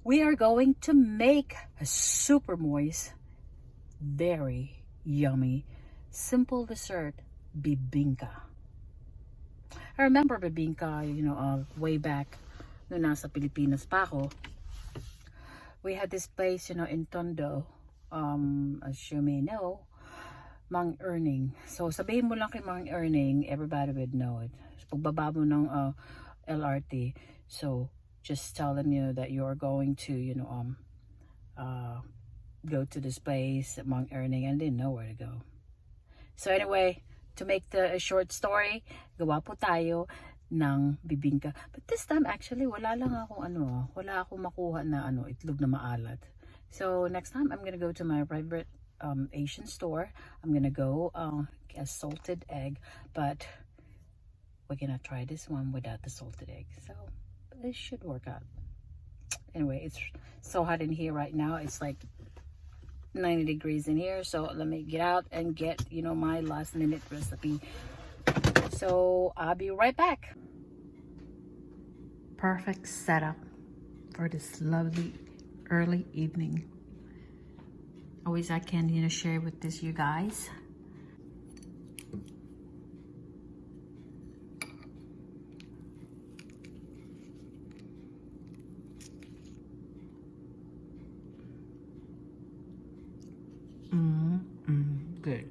we are going to make a super moist, very yummy, simple dessert, bibingka. I remember bibingka, way back nung nasa Pilipinas pa ako. We had this place, in Tondo, as you may know, Mang Erning. So, sabihin mo lang kay Mang Erning, everybody would know it. So, pagbaba mo ng LRT, so, just tell them, that you are going to, go to this place at Mang Erning, and they know where to go. So, anyway, to make the short story, gawa po tayo ng bibingka. But this time, actually, wala akong makuha na itlog na maalat. So, next time, I'm gonna go to my favorite Asian store. I'm gonna go get a salted egg, but we're gonna try this one without the salted egg. So, it should work out. Anyway, it's so hot in here right now. It's like 90 degrees in here. So, let me get out and get, my last minute recipe. So, I'll be right back. Perfect setup for this lovely early evening. Always I can, share with this you guys. Good.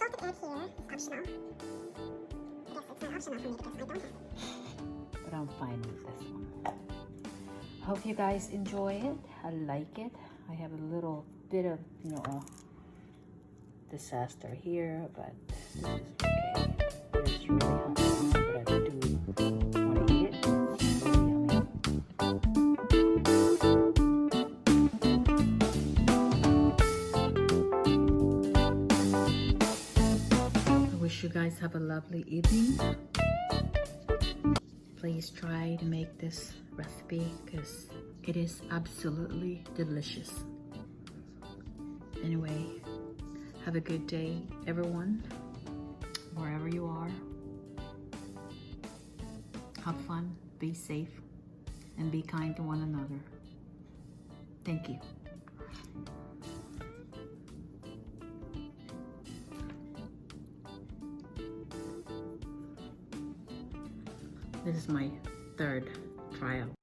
salted egg here is optional. I guess it's not optional for me because I don't have it. But I'm fine with this one. Hope you guys enjoy it. I like it. I have a little bit of, you know, a disaster here, but this is okay. It's really hot, but I do want to eat it. It's really yummy. I wish you guys have a lovely evening. Please try to make this recipe because it is absolutely delicious. Anyway, have a good day, everyone, wherever you are. Have fun, be safe, and be kind to one another. Thank you. This is my third trial.